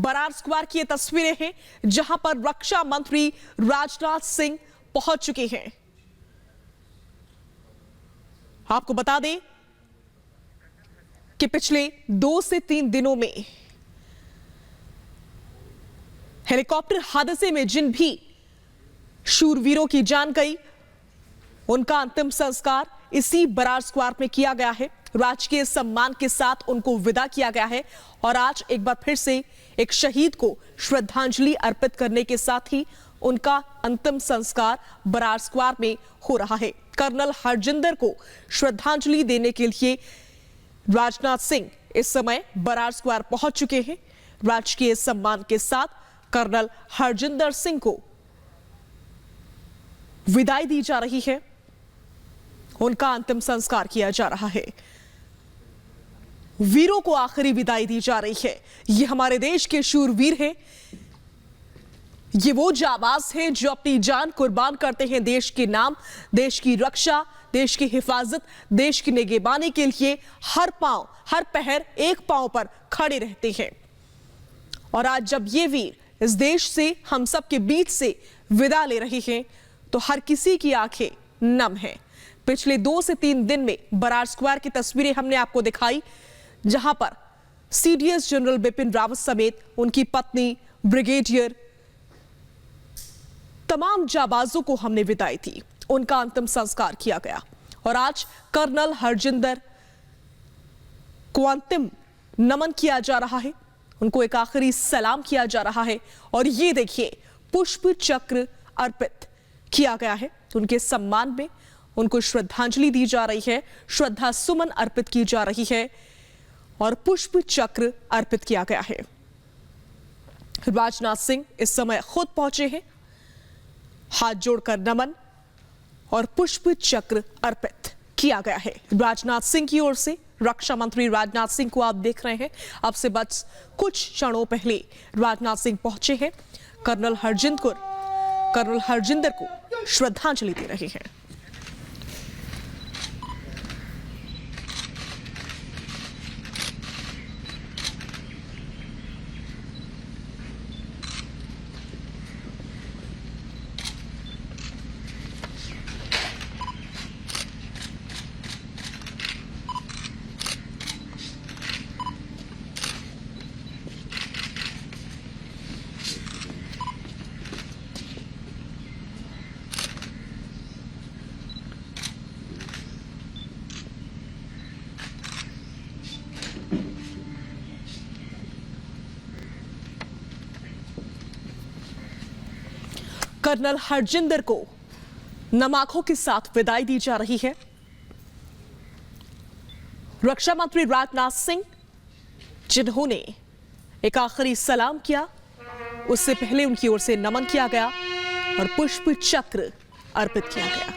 Brar square की ये तस्वीरें हैं जहां पर रक्षा मंत्री राजनाथ सिंह पहुंच चुके हैं। आपको बता दें कि पिछले 2 से 3 दिनों में हेलीकॉप्टर हादसे में जिन भी शूरवीरों की जान गई, उनका अंतिम संस्कार इसी बरार स्क्वायर में किया गया है। राजकीय सम्मान के साथ उनको विदा किया गया है और आज एक बार फिर से एक शहीद को श्रद्धांजलि अर्पित करने के साथ ही उनका अंतिम संस्कार बरार स्क्वायर में हो रहा है। कर्नल हरजिंदर को श्रद्धांजलि देने के लिए राजनाथ सिंह इस समय बरार स्क्वायर पहुंच चुके हैं। राजकीय सम्मान के साथ कर्नल हरजिंदर सिंह को विदाई दी जा रही है, उनका अंतिम संस्कार किया जा रहा है। वीरों को आखिरी विदाई दी जा रही है। ये हमारे देश के शूरवीर हैं, ये वो जाबाज हैं जो अपनी जान कुर्बान करते हैं देश के नाम, देश की रक्षा, देश की हिफाजत, देश की निगहबानी के लिए हर पांव, हर पहर एक पांव पर खड़े रहते हैं। और आज जब ये वीर इस देश से, हम सब के बीच से विदा ले रहे हैं तो हर किसी की आंखें नम हैं। पिछले 2 से 3 दिन में बरार स्क्वायर की तस्वीरें हमने आपको दिखाई, जहां पर सीडीएस जनरल बिपिन रावत समेत उनकी पत्नी, ब्रिगेडियर, तमाम जाबाजों को हमने विदाई दी, उनका अंतिम संस्कार किया गया। और आज कर्नल हरजिंदर को अंतिम नमन किया जा रहा है, उनको एक आखिरी सलाम किया जा रहा है। और ये देखिए, पुष्प चक्र अर्पित किया गया है उनके सम्मान में, उनको श्रद्धांजलि दी जा रही है, श्रद्धा सुमन अर्पित की जा रही है और पुष्प चक्र अर्पित किया गया है। राजनाथ सिंह इस समय खुद पहुंचे हैं, हाथ जोड़कर नमन और पुष्प चक्र अर्पित किया गया है राजनाथ सिंह की ओर से। रक्षा मंत्री राजनाथ सिंह को आप देख रहे हैं, अब से बस कुछ क्षणों पहले राजनाथ सिंह पहुंचे हैं, कर्नल हरजिंदर को श्रद्धांजलि दे रहे हैं। कर्नल हरजिंदर को नम आंखों के साथ विदाई दी जा रही है। रक्षा मंत्री राजनाथ सिंह, जिन्होंने एक आखिरी सलाम किया, उससे पहले उनकी ओर से नमन किया गया और पुष्प चक्र अर्पित किया गया।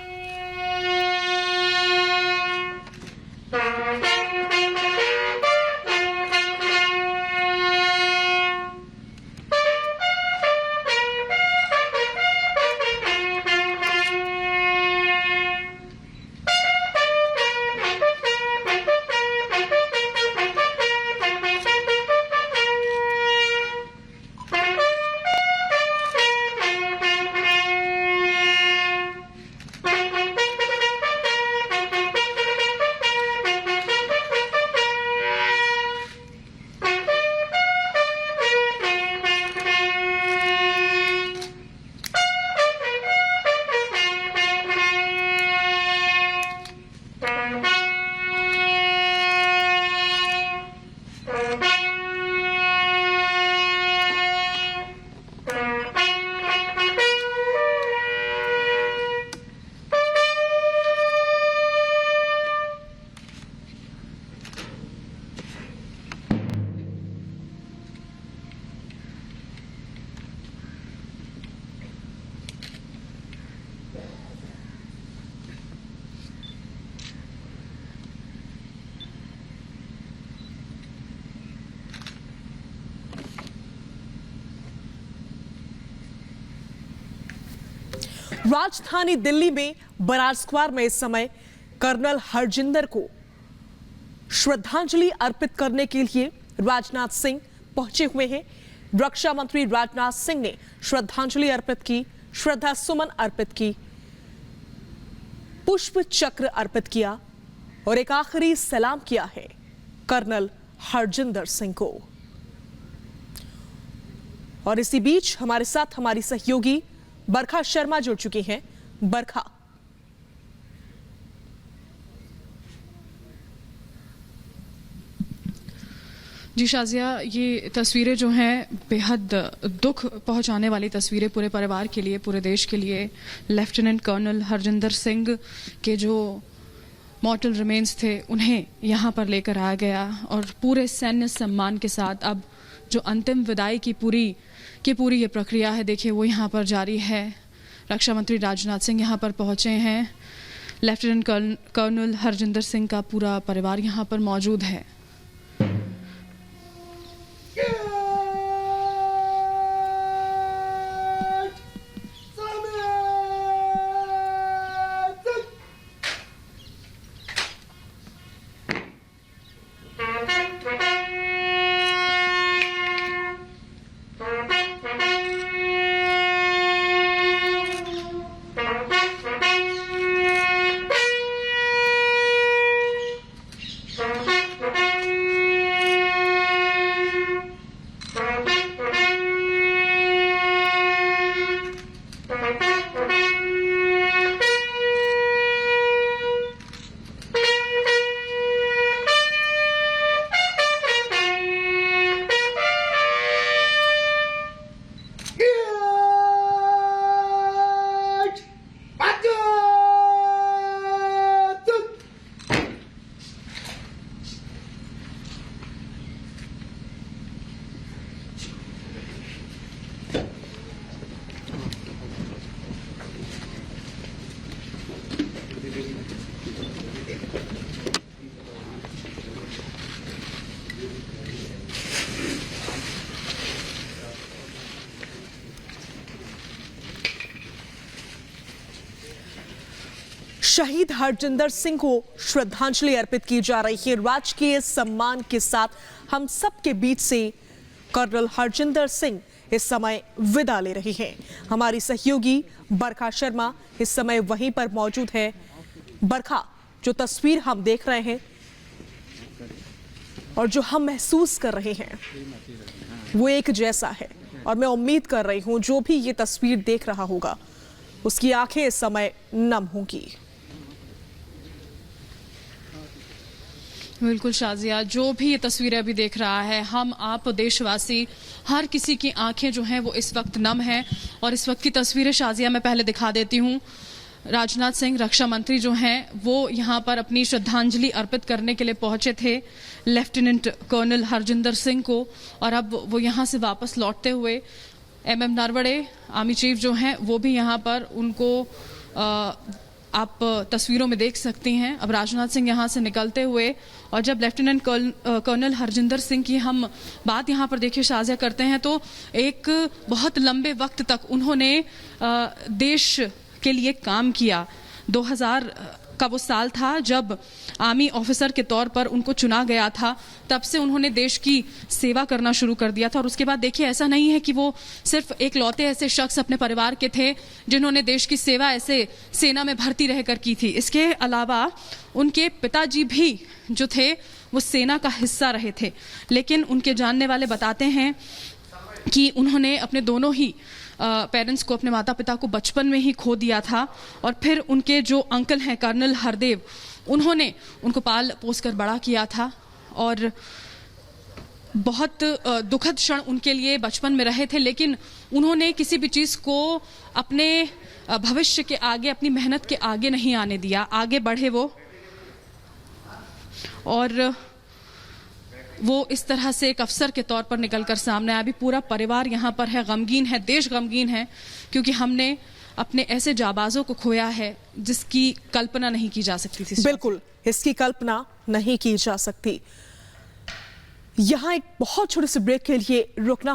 राजधानी दिल्ली में बरार स्क्वायर में इस समय कर्नल हरजिंदर को श्रद्धांजलि अर्पित करने के लिए राजनाथ सिंह पहुंचे हुए हैं। रक्षा मंत्री राजनाथ सिंह ने श्रद्धांजलि अर्पित की, श्रद्धा सुमन अर्पित की, पुष्प चक्र अर्पित किया और एक आखिरी सलाम किया है कर्नल हरजिंदर सिंह को। और इसी बीच हमारे साथ हमारी सहयोगी बरखा शर्मा जुड़ चुकी हैं। बरखा, जी शाजिया, ये तस्वीरें जो हैं बेहद दुख पहुंचाने वाली तस्वीरें पूरे परिवार के लिए, पूरे देश के लिए। लेफ्टिनेंट कर्नल हरजिंदर सिंह के जो मॉर्टल रिमेन्स थे उन्हें यहाँ पर लेकर आया गया और पूरे सैन्य सम्मान के साथ अब जो अंतिम विदाई की पूरी ये प्रक्रिया है, देखिए वो यहाँ पर जारी है। रक्षा मंत्री राजनाथ सिंह यहाँ पर पहुँचे हैं, लेफ्टिनेंट कर्नल हरजिंदर सिंह का पूरा परिवार यहाँ पर मौजूद है। शहीद हरजिंदर सिंह को श्रद्धांजलि अर्पित की जा रही है। राजकीय सम्मान के साथ हम सबके बीच से कर्नल हरजिंदर सिंह इस समय विदा ले रही हैं। हमारी सहयोगी बरखा शर्मा इस समय वहीं पर मौजूद है। बरखा, जो तस्वीर हम देख रहे हैं और जो हम महसूस कर रहे हैं वो एक जैसा है और मैं उम्मीद कर रही हूं जो भी ये तस्वीर देख रहा होगा उसकी आंखें इस समय नम होंगी। बिल्कुल शाजिया, जो भी ये तस्वीरें अभी देख रहा है, हम आप देशवासी हर किसी की आंखें जो हैं वो इस वक्त नम हैं। और इस वक्त की तस्वीरें शाजिया मैं पहले दिखा देती हूँ। राजनाथ सिंह रक्षा मंत्री जो हैं वो यहाँ पर अपनी श्रद्धांजलि अर्पित करने के लिए पहुंचे थे लेफ्टिनेंट कर्नल हरजिंदर सिंह को, और अब वो यहाँ से वापस लौटते हुए MM नरवणे आर्मी चीफ जो हैं वो भी यहाँ पर उनको आप तस्वीरों में देख सकती हैं। अब राजनाथ सिंह यहाँ से निकलते हुए, और जब लेफ्टिनेंट कर्नल हरजिंदर सिंह की हम बात यहाँ पर देखिए शाजिया करते हैं तो एक बहुत लंबे वक्त तक उन्होंने देश के लिए काम किया। 2000 का वो साल था जब आर्मी ऑफिसर के तौर पर उनको चुना गया था, तब से उन्होंने देश की सेवा करना शुरू कर दिया था। और उसके बाद देखिए ऐसा नहीं है कि वो सिर्फ एक लौते ऐसे शख्स अपने परिवार के थे जिन्होंने देश की सेवा ऐसे सेना में भर्ती रहकर की थी। इसके अलावा उनके पिताजी भी जो थे वो सेना का हिस्सा रहे थे, लेकिन उनके जानने वाले बताते हैं कि उन्होंने अपने दोनों ही पेरेंट्स को, अपने माता पिता को बचपन में ही खो दिया था। और फिर उनके जो अंकल हैं कर्नल हरदेव, उन्होंने उनको पाल पोस कर बड़ा किया था। और बहुत दुखद क्षण उनके लिए बचपन में रहे थे, लेकिन उन्होंने किसी भी चीज़ को अपने भविष्य के आगे, अपनी मेहनत के आगे नहीं आने दिया। आगे बढ़े वो, और वो इस तरह से एक अफसर के तौर पर निकलकर सामने आया। अभी पूरा परिवार यहाँ पर है, गमगीन है, देश गमगीन है, क्योंकि हमने अपने ऐसे जाबाजों को खोया है जिसकी कल्पना नहीं की जा सकती थी। बिल्कुल, इसकी कल्पना नहीं की जा सकती। यहाँ एक बहुत छोटे से ब्रेक के लिए रुकना